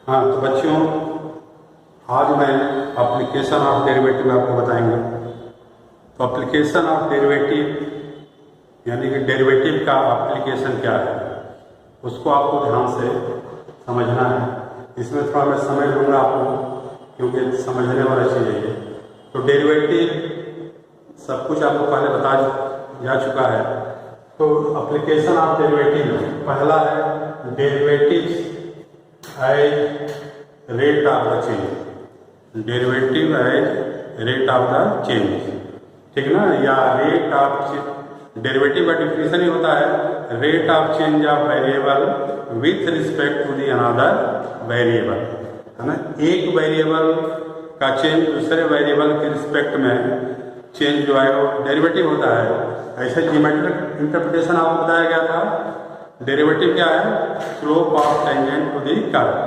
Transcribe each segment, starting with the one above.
हाँ तो बच्चों, आज मैं एप्लीकेशन ऑफ डेरिवेटिव आपको बताएंगे। तो एप्लीकेशन ऑफ डेरिवेटिव यानी कि डेरिवेटिव का एप्लीकेशन क्या है, उसको आपको ध्यान से समझना है। इसमें थोड़ा मैं समय लूँगा आपको, क्योंकि समझने वाला चीज़ है ये। तो डेरिवेटिव सब कुछ आपको पहले बता जा चुका है। तो एप्लीकेशन ऑफ डेरिवेटिव पहला है derivative as rate of the change, derivative as rate of the change, ठीक ना, या रेट ऑफ डेरिवेटिव का डिफिनेशन ही होता है rate of change of variable with respect to the another variable, है ना। एक वेरिएबल का चेंज दूसरे वेरिएबल के रिस्पेक्ट में चेंज जो है वो डेरिवेटिव होता है। ऐसे ज्योमेट्रिक इंटरप्रिटेशन आपको बताया गया था। डेरिवेटिव क्या है? Slope of tangent to the curve,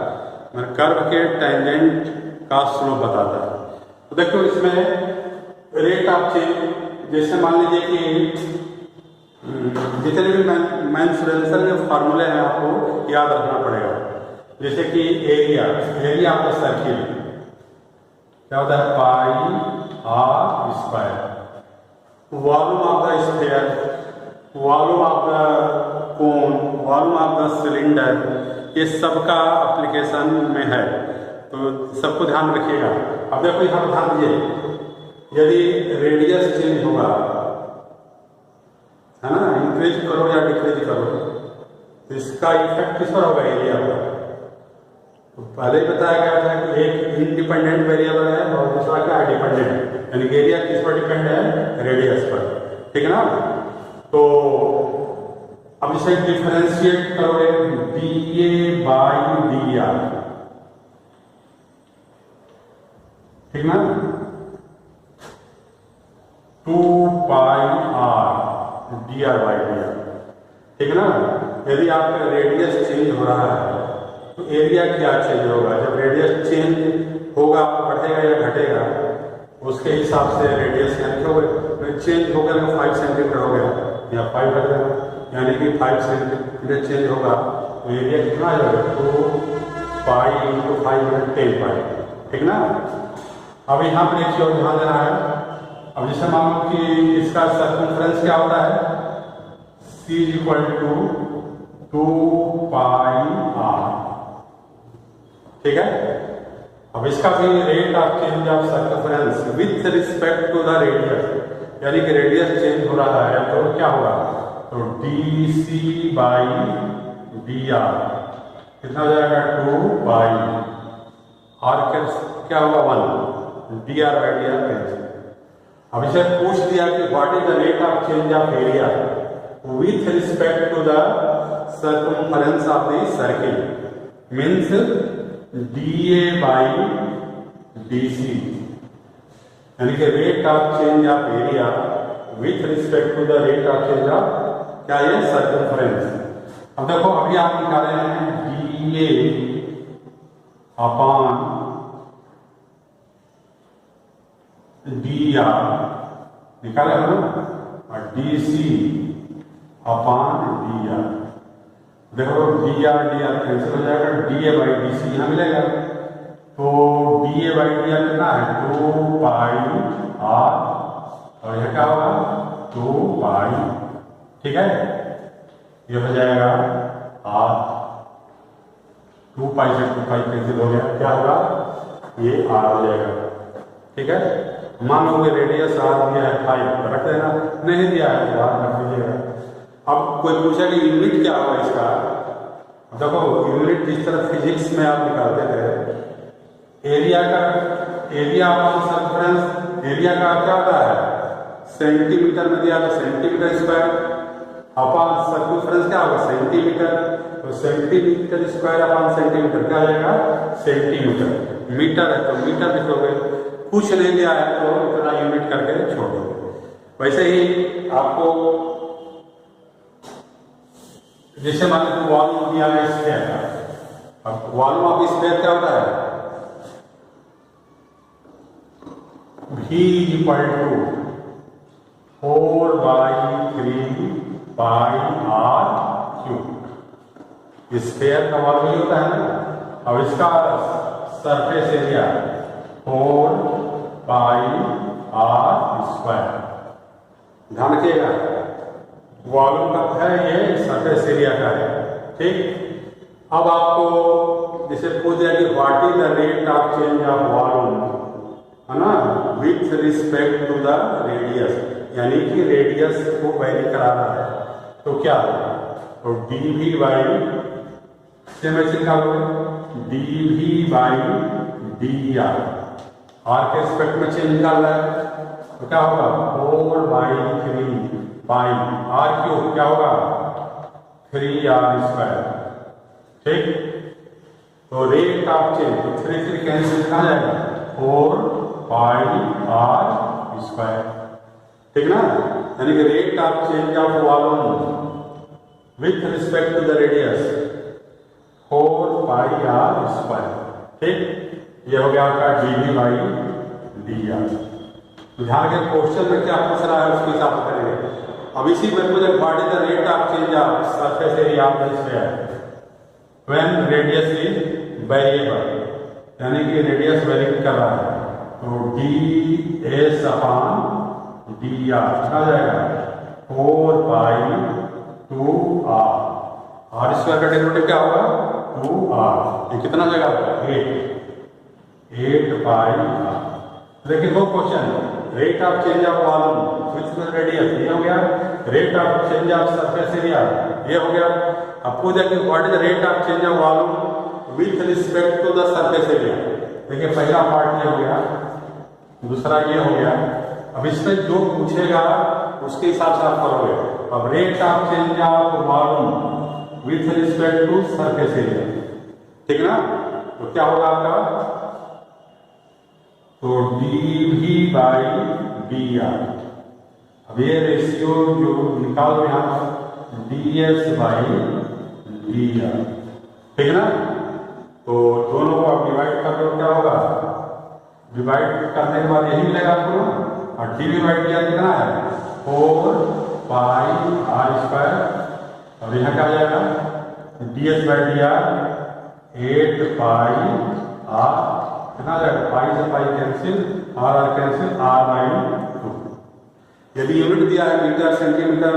मतलब कर्व के टेंजेंट का स्लोप बताता है। तो देखो इसमें रेट ऑफ चेंज, जैसे मान लीजिए कि जितने भी मेंसुरेशन के फार्मूले हैं आपको याद रखना पड़ेगा। जैसे कि एरिया ऑफ द सर्किल क्या होता है? Pi are square. Volume of the sphere, volume of the cone, volume of the cylinder, ये सबका एप्लीकेशन में है। तो सबको ध्यान रखिएगा। अब देखो यहाँ पर ध्यान दीजिए, यदि रेडियस चेंज होगा, है ना, इंक्रीज करो या डिक्रीज करो, तो इसका इफेक्ट किस पर होगा? एरिया पर। तो पहले ही बताया गया था कि एक इंडिपेंडेंट वेरिएबल है और दूसरा क्या है? डिपेंडेंट, यानी कि एरिया किस पर डिपेंड है? रेडियस पर, ठीक है ना। तो अब इसे डिफरेंशिएट करोगे dA बाई dr, ठीक ना, 2 पाई r dr बाई dr, ठीक ना। यदि आपका रेडियस चेंज हो रहा है तो एरिया क्या चेंज होगा? जब रेडियस चेंज होगा, बढ़ेगा या घटेगा, उसके हिसाब से रेडियस यानी कि होगा चेंज हो गया, 5 सेंटीमीटर हो गया या 5 घट गया, यानी कि 5 सेंटीमीटर चेंज होगा तो एरिया कितना आ जाएगा? 2 पाई इंटू 5 10 पाई, ठीक ना। अब यहाँ पर एक चीज ध्यान देना है। अब जैसे मान लो कि इसका सर्कमफ्रेंस क्या होता है? C equal to 2 pi R, ठीक है। अब इसका भी rate of change of circumference with respect to the radius, यानी कि रेडियस चेंज हो रहा है तो क्या होगा? तो dc बाई dr कितना हो जाएगा? 2 बाई आर क्या होगा? 1 dr बाई dr। अब इसे पूछ दिया कि what is the rate of change of area with respect to the circumference of the circle, means dA by dc, यानी कि rate of change of area with respect to the rate of change of क्या ये? Circumference. अब देखो अभी आप निकाले हैं dA अपॉन dr, निकाले हो ना, और dc अपॉन dr। देखो dr कैंसिल हो जाएगा, dA बाई dc यहाँ मिलेगा। तो dA बाई dr कितना है? 2 पाई r, और यह क्या होगा? 2 पाई, ठीक है। ये हो जाएगा r, 2 पाई से 2 पाई कैंसिल हो गया, क्या होगा? ये r हो जाएगा, ठीक है। मान लो कि रेडियस r दिया है 5, रख देना, नहीं दिया है तो r रख दीजिएगा। अब कोई पूछा कि यूनिट क्या होगा इसका? देखो यूनिट जिस तरह फिजिक्स में आप निकालते थे, एरिया का, एरिया अपॉन सर्कमफ्रेंस, एरिया का क्या होता है? सेंटीमीटर में दिया तो सेंटीमीटर स्क्वायर, अपॉन सर्कमफ्रेंस क्या होगा? सेंटीमीटर, तो सेंटीमीटर स्क्वायर अपॉन सेंटीमीटर क्या आ जाएगा? सेंटीमीटर। मीटर है तो मीटर लिखोगे, कुछ नहीं दिया है तो इतना यूनिट करके छोड़ दो। वैसे ही आपको जैसे मान लो वॉल्यूम दिया है स्फीयर का, अब वॉल्यूम ऑफ स्फीयर क्या होता है? V equal to 4 by 3 pi r cube. Sphere का वॉल्यूम ही होता है ना, अब इसका surface area 4 pi are square. ध्यान रखिएगा वॉल्यूम का है, ये सरफेस एरिया का है। ठीक, अब आपको जैसे पूछ दिया कि what is the rate of change of volume, है ना, with respect to the radius, यानी कि रेडियस को वेरी कराना है। तो क्या, तो डी वी बाई से मैं निकालोगे D V by D R के रिस्पेक्ट में चेंज निकालना है। तो क्या होगा 4/3 बाई आर क्यूब, क्या होगा 3r²। ठीक, तो रेट ऑफ चेंज, तो 3 कैंसिल कहाँ जाएगा 4 पाई r²। ठीक ना, यानी कि rate of change of volume with respect to the radius 4 pi r²। ठीक, ये हो गया आपका dv बाई dr। ध्यान के क्वेश्चन में क्या पूछ रहा है उसके हिसाब से करेंगे। अब इसी में मुझे what is the rate of change of surface area of the sphere when radius is variable, यानी कि रेडियस वेरी कर रहा है। तो ds अपॉन dr क्या जाएगा 4 पाई 2r, r² का डेरिवेटिव क्या होगा 2r, ये कितना जाएगा 8 पाई r। देखिए दो question, rate of change of volume with radius ये हो गया, rate of change of surface area ये हो गया। अब पूछा कि what is the rate of change of volume with respect to the surface area. देखिए पहला पार्ट ये हो गया, दूसरा ये हो गया। अब इसमें जो पूछेगा उसके हिसाब से आप करोगे। अब rate of change of volume with respect to surface area, ठीक ना, तो क्या होगा आपका, तो dv बाई dr। अब ये रेशियो जो निकालो यहाँ पर ds बाई dr, ठीक ना। तो दोनों को आप डिवाइड कर दो, क्या होगा, डिवाइड करने के बाद यही मिलेगा आपको ना। और dv बाई dr कितना है 4 पाई r²। अब यहाँ क्या आ जाएगा ds by dr 8 pi r, कितना जाएगा पाई से pi cancel, are cancel, r/2। यदि यूनिट दिया है मीटर सेंटीमीटर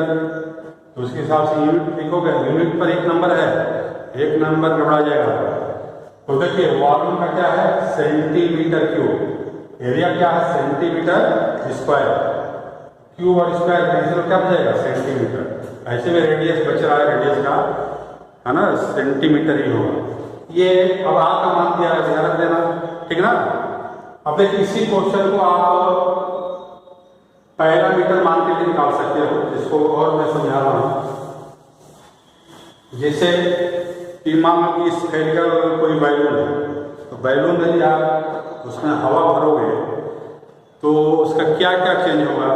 तो उसके हिसाब से यूनिट लिखोगे। यूनिट पर एक नंबर है, एक नंबर घबरा जाएगा। तो देखिए वॉल्यूम का क्या है सेंटीमीटर क्यूब, एरिया क्या है सेंटीमीटर स्क्वायर, क्यूब और स्क्वायर कैंसिल क्या बचेगा सेंटीमीटर। ऐसे में रेडियस बच रहा है, रेडियस का है ना सेंटीमीटर ही होगा। ये अब आर का मान दिया है, ध्यान रख देना, ठीक ना। अब देखिए इसी क्वेश्चन को आप पैरामीटर मान के भी निकाल सकते हो, इसको और मैं समझा रहा हूं। जैसे कि मान लो कि स्फेरिकल कोई बैलून है, तो बैलून यदि आप उसमें हवा भरोगे तो उसका क्या क्या चेंज होगा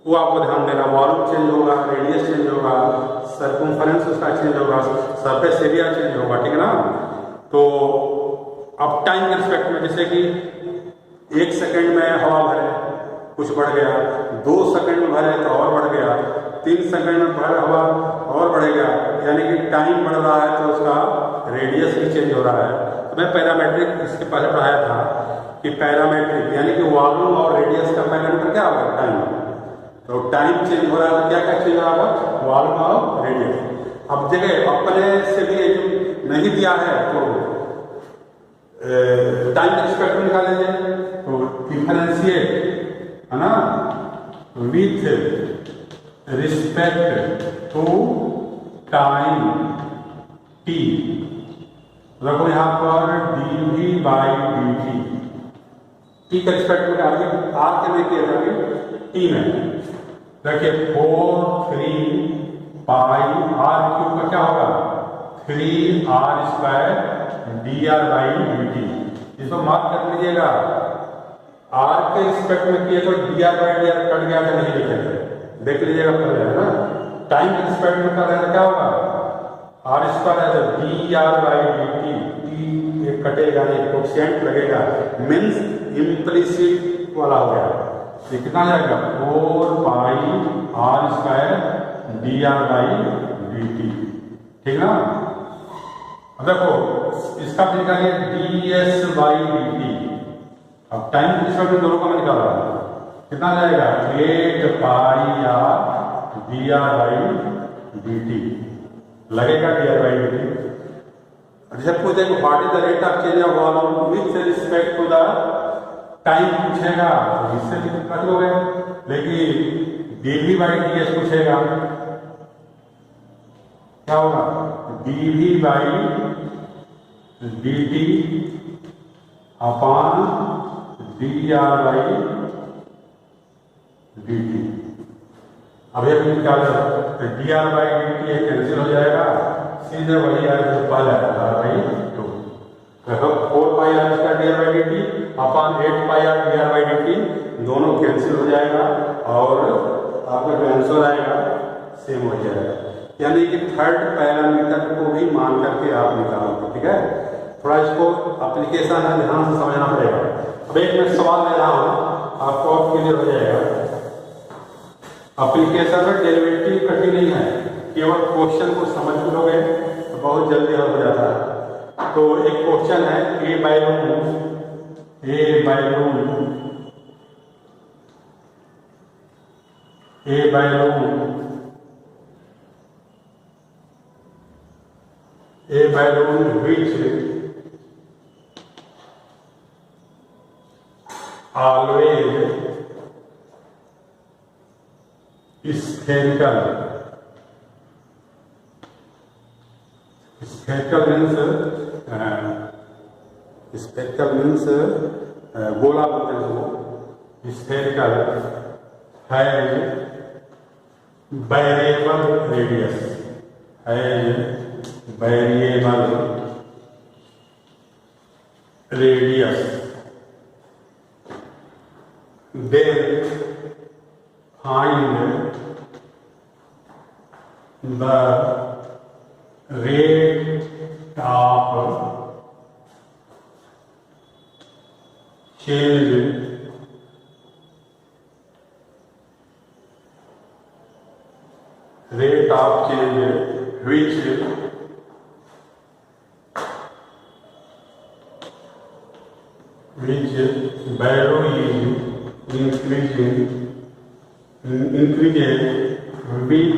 वो आपको ध्यान देना। वॉल्यूम चेंज होगा, रेडियस चेंज होगा, सर्कमफरेंस उसका चेंज होगा, सरफेस एरिया चेंज होगा, ठीक है ना। तो अब टाइम के रिस्पेक्ट में जैसे कि 1 सेकंड में हवा भरे कुछ बढ़ गया, 2 सेकंड में भरे तो और बढ़ गया, 3 सेकंड में भरे हवा और बढ़ेगा, यानी कि टाइम बढ़ रहा है तो उसका रेडियस भी चेंज हो रहा है। तो मैं पैरामीट्रिक इसके पहले पढ़ाया था कि पैरामीट्रिक यानी कि वॉल्यूम और रेडियस का पैरामीटर क्या होगा टाइम। तो टाइम चेंज हो रहा है तो क्या क्या चेंज हो रहा है वॉल्यूम और रेडियस। अब जगह अपने से भी नहीं दिया है तो टाइम के रिस्पेक्ट में निकाल लीजिए, तो डिफरेंशिएट है ना with respect to time T. देखो यहाँ पर dv बाई dt, टी के रिस्पेक्ट में आगे आर के में किया था टी में। देखिए 4 3 पाई आर क्यूब का क्या होगा 3r² dr बाई dt। इसको मार्क कर लीजिएगा, आर के रिस्पेक्ट में किए तो dr बाई dr कट गया था, नहीं लिखे थे, देख लीजिएगा पहले है ना। टाइम के रिस्पेक्ट में कर रहे हैं तो क्या होगा r² है तो dr बाई dt, टी कटेगा नहीं, कोएफिशिएंट लगेगा, मींस इम्प्लिसिट वाला हो गया। ये कितना जाएगा 4 pi r² dr by dt, ठीक ना। अब देखो इसका भी निकालिए ds/dt। अब टाइम पिछड़ में दोनों का मैं निकाल रहा हूँ, कितना जाएगा 8πr/dr/dt लगेगा dr/dt। जैसे पूछे कि what is the rate of change of volume with respect to the time पूछेगा तो इससे भी कर लोगे, लेकिन dv/ds पूछेगा क्या होगा dv/dt अपॉन dr/dt। अब ये क्या तो dr/dt कैंसिल हो जाएगा, सीधे वही आएगा जो पहले r/2। तो 4πr का dr/dt अपॉन 8πr dr/dt दोनों कैंसिल हो जाएगा और आपका जो आंसर आएगा सेम हो जाएगा। यानी कि थर्ड पैरामीटर को भी मान करके आप निकालोगे, ठीक है। थोड़ा इसको एप्लीकेशन है, ध्यान से समझना पड़ेगा। अब एक मैं सवाल ले रहा हूँ, आपको और क्लियर हो जाएगा। एप्लीकेशन में डेरिवेटिव कठिन नहीं है, केवल क्वेश्चन को समझ लोगे तो बहुत जल्दी हल हो जाता है। तो एक क्वेश्चन है a by root which always spherical means गोला बोलते हैं वो, spherical has variable radius, then find the rate of change which value is increases with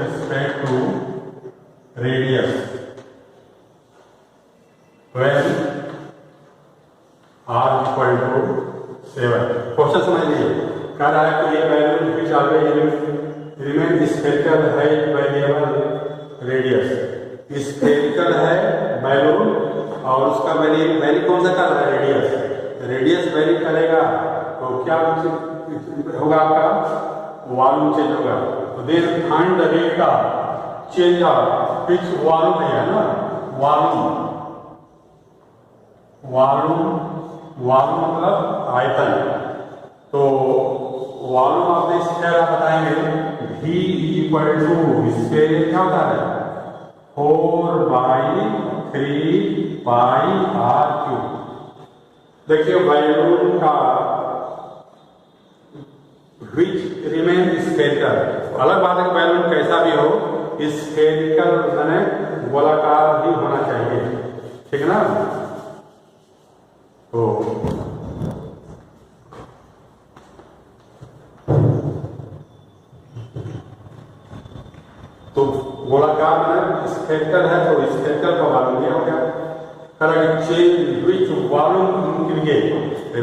respect to radius when r equal to 7। Question समझ लीजिए, कह रहा है कि ये value which always remain spherical है वेरिएबल रेडियस, स्फेरिकल है balloon और उसका वैरी कौन सा कर रहा है रेडियस वैरी करेगा तो क्या होगा आपका वॉल्यूम चेंज होगा। तो then find the rate of change of pitch volume है ना, वॉल्यूम मतलब आयतन। तो वॉल्यूम आपने इस तरह बताएंगे v इक्वल टू स्क्वायर क्या होता है 4/3πr3। देखिए वॉल्यूम का which remain spherical, अलग बात है कि वॉल्यूम कैसा भी हो स्फेरिकल यानी गोलाकार ही होना चाहिए, ठीक है ना। तो गोलाकार में स्फेरिकल है तो स्फेरिकल का वॉल्यूम ये हो गया। Correct change which volume increase,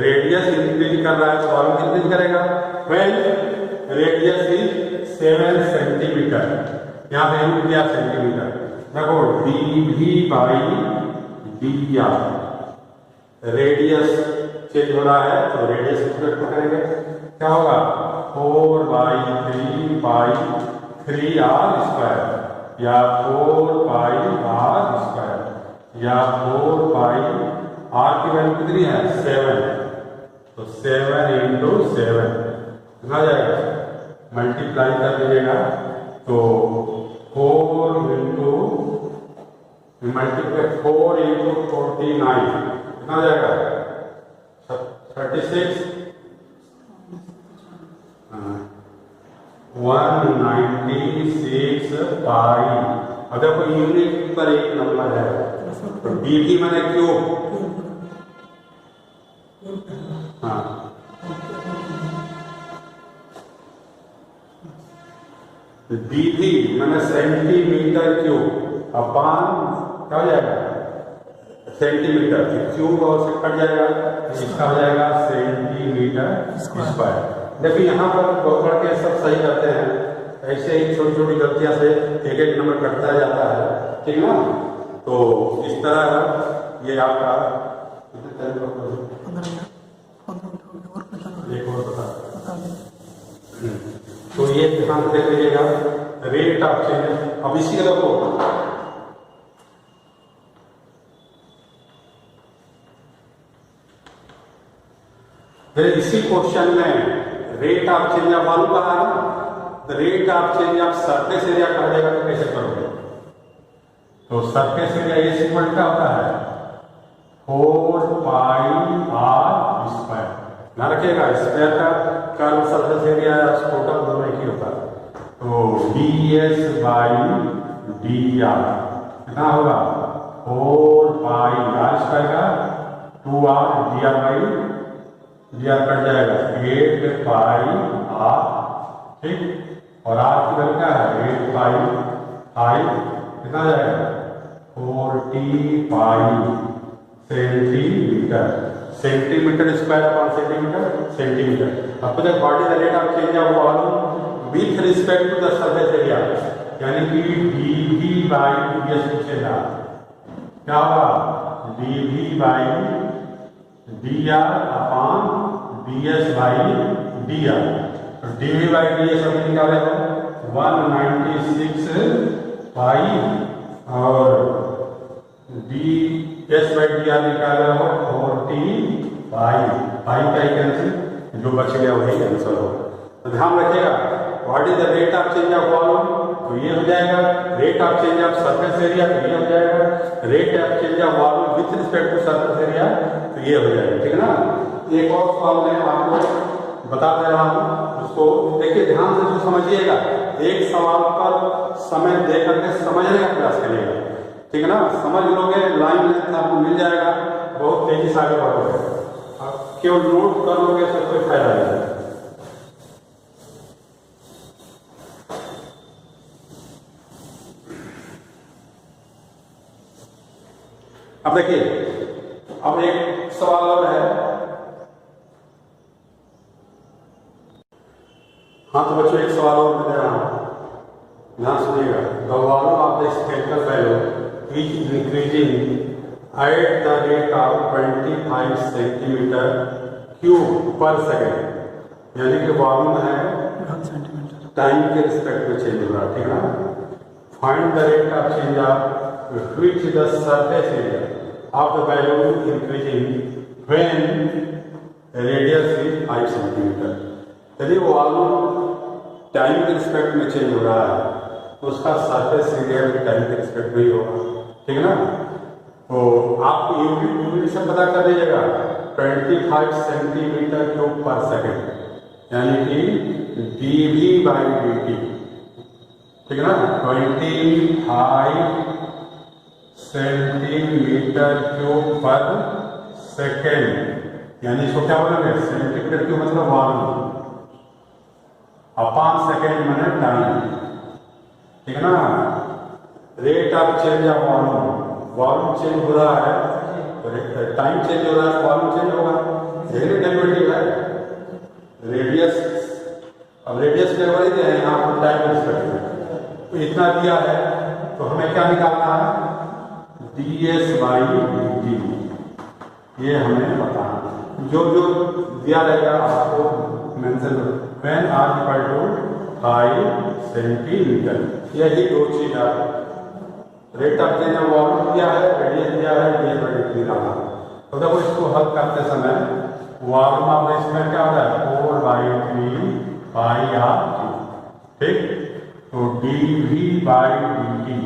radius increase कर रहा है तो वॉल्यूम इंक्रीज करेगा। व्हेन रेडियस इज 7 सेंटीमीटर, यहाँ पे यूज किया सेंटीमीटर। देखो dv/dr रेडियस चेंज हो रहा है तो रेडियस इंक्रीज करेंगे, क्या होगा 4/3π3r² या 4πr² या 4πr की वैल्यू कितनी है 7, तो 7 × 7 कितना जाएगा, मल्टीप्लाई कर दीजिएगा तो 4 × 49 कितना जाएगा 36 196 पाई। अब देखो यूनिट पर एक नंबर है तो डी भी मैंने क्यूब, हाँ डी भी मैंने सेंटीमीटर क्यूब अपान क्या हो जाएगा सेंटीमीटर, क्यूब और से कट जाएगा, इसका हो जाएगा सेंटीमीटर स्क्वायर। देखिए यहाँ पर बहुत बड़ के सब सही करते हैं, ऐसे ही छोटी छोटी गलतियां से एक एक नंबर कटता जाता है, ठीक ना। तो इस तरह ये आपका एक और बता, तो ये ध्यान से देख लीजिएगा रेट ऑफ चेंज। अब इसी तरह को फिर इसी क्वेश्चन में rate of change of volume कहा है, the rate of change of surface area कहा जाएगा, तो कैसे करोगे। तो सरफेस एरिया इज इक्वल क्या होता है 4 पाई आर स्क्वायर। ध्यान रखिएगा स्क्वायर का कर्व सरफेस एरिया टोटल दोनों एक ही होता है। तो D S by D are कितना होगा 4 पाई आर स्क्वायर का 2 R D R by D are cut जाएगा 8 पाई आर, ठीक। और आर की वैल्यू क्या है 8 पाई आई कितना जाएगा 40 pi centimetre, centimetre square upon centimetre centimetre. अब तो what is the rate of change of volume with respect to the surface area, यानी कि D V by D S पूछेगा क्या होगा D V by D R upon D S by D R. तो D V by D S अभी निकाले हो 196 pi और D S by D R निकाले हो 40 पाई, पाई का ही कैंसिल जो बच गया वही आंसर हो। तो ध्यान रखिएगा what is the rate of change of volume, तो ये हो जाएगा rate of change of surface area, तो ये हो जाएगा rate of change of volume with respect to surface area, तो ये हो जाएगा, ठीक है ना। एक और सवाल मैं आपको बता दे रहा हूँ, उसको देखिए ध्यान से जो समझिएगा, एक सवाल पर समय दे करके समझने का प्रयास करिएगा, ठीक है ना। समझ लोगे लाइन लेंथ आपको मिल जाएगा, बहुत तेजी से आगे बढ़ोगे। अब केवल नोट कर लोगे तो कोई फायदा नहीं है। अब देखिए अब एक सवाल और है। हाँ तो बच्चों एक सवाल और मैं दे रहा हूं, ध्यान सुनिएगा। The volume of the spherical balloon is increasing at the rate of 25 centimetre cube पर सेकेंड, यानी कि वॉल्यूम है टाइम के रिस्पेक्ट में चेंज हो रहा है, ठीक है ना। Find the rate of change of which the surface area of the balloon increasing when radius is 5 centimetre. यदि वॉल्यूम टाइम के रिस्पेक्ट में चेंज हो रहा है तो उसका सरफेस एरिया भी टाइम के रिस्पेक्ट में ही होगा, ठीक है ना। तो आप यूनिट से पता कर लीजिएगा 25 सेंटीमीटर क्यूब पर सेकेंड, यानी कि D V by D T, ठीक है ना। 25 सेंटीमीटर क्यूब पर सेकेंड, यानी इसको क्या बोलेंगे सेंटीमीटर क्यूब मतलब वॉल्यूम अपॉन सेकेंड मैंने टाइम, ठीक है ना। Rate of change of volume, volume change हो रहा है तो टाइम चेंज हो रहा है, वॉल्यूम चेंज होगा, यही डेरिवेटिव है। रेडियस, अब रेडियस के वही दे हैं यहाँ पर टाइम रिस्पेक्ट में, तो इतना दिया है तो हमें क्या निकालना है D S by D T, ये हमें बताना। जो जो दिया रहेगा आपको mention, when R equal to 5 centimetre, यही दो चीज है। Rate of change of volume दिया है, रेडियस दिया है, डीएस बाई डी निकालना। तो देखो इसको हल करते समय वॉल्यूम ऑफ इसमें क्या होता है 4/3 पाई आर टी, ठीक। तो D V by D T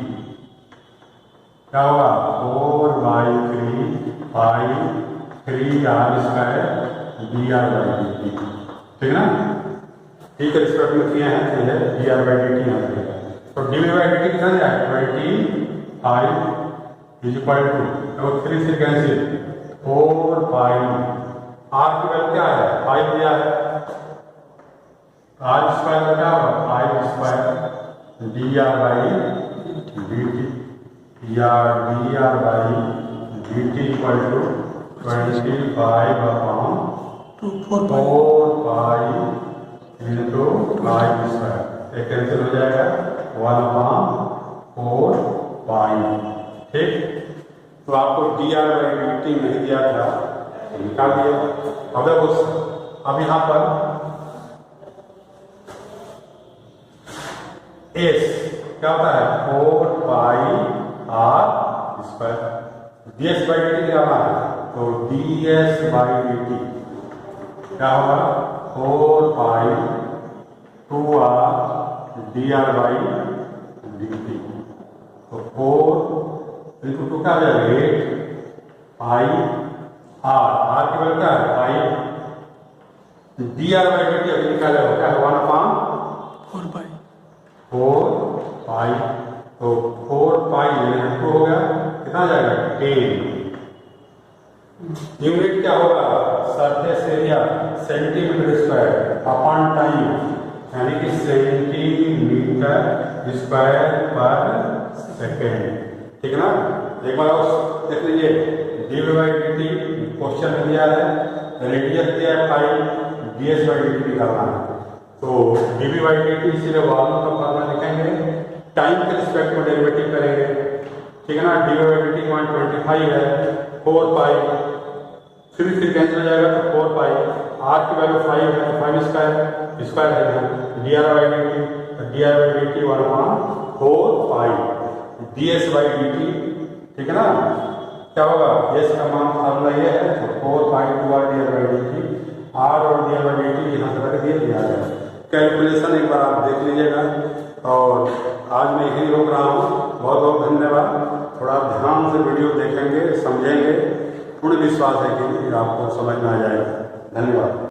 क्या होगा 4/3 pi 3 R square D R by D T, ठीक है ना। ठीक है रिस्पेक्ट में किए हैं, ठीक है D R by D T यहाँ पे। तो D V by D T कितना जाए 25 इज इक्वल टू 3 से कैंसिल 4 पाई आर की वैल्यू क्या है 5 दिया है आर स्क्वायर का क्या होगा 5 square D R by D T या D R by D T equal to 25 upon 4 pi into 5 square एक कैंसिल हो जाएगा 1 अपॉन 4 पाई। ठीक, तो आपको D R by D T नहीं दिया था तो निकाल दिया। अब यहाँ पर एस क्या होता है 4 pi are square D S by D T निकालना है तो D S by D T क्या होगा 4 pi 2 R D R by D T तो 4 इंटू 2 क्या हो जाएगा 8 पाई आर की वैल्यू क्या है pi D R by D T अभी निकालेगा क्या है 1 अपॉन 4 पाई तो 4 पाई 2 हो गया कितना जाएगा 10। यूनिट क्या होगा surface area centimetre square upon time यानी कि सेंटीमीटर स्क्वायर पर सेकेंड। ठीक है ना, एक बार और देख लीजिए D by D T question में दिया है रेडियस दिया है pi D S by D T निकालना है तो D B by D T इसीलिए वॉल्यूम का फॉर्मूला लिखेंगे टाइम के रिस्पेक्ट में डेरिवेटिव करेंगे। ठीक है ना, डी बाई डी टी 125 है 4 पाई फिर कैंसिल हो जाएगा तो 4 पाई आर की वैल्यू 5 है तो 5 स्क्वायर है D R by D T D R by D T 1 upon 4 pi D S by D T. ठीक है ना, क्या होगा एस का मान फॉर्मूला ये है तो 4 pi 2 R D R by D T R और D R by D T यहाँ से रख दिया है। कैलकुलेशन एक बार आप देख लीजिएगा और आज मैं यही रोक रहा हूँ। बहुत बहुत धन्यवाद। थोड़ा ध्यान से वीडियो देखेंगे समझेंगे, पूर्ण विश्वास है कि आपको समझ में आ जाएगा। धन्यवाद।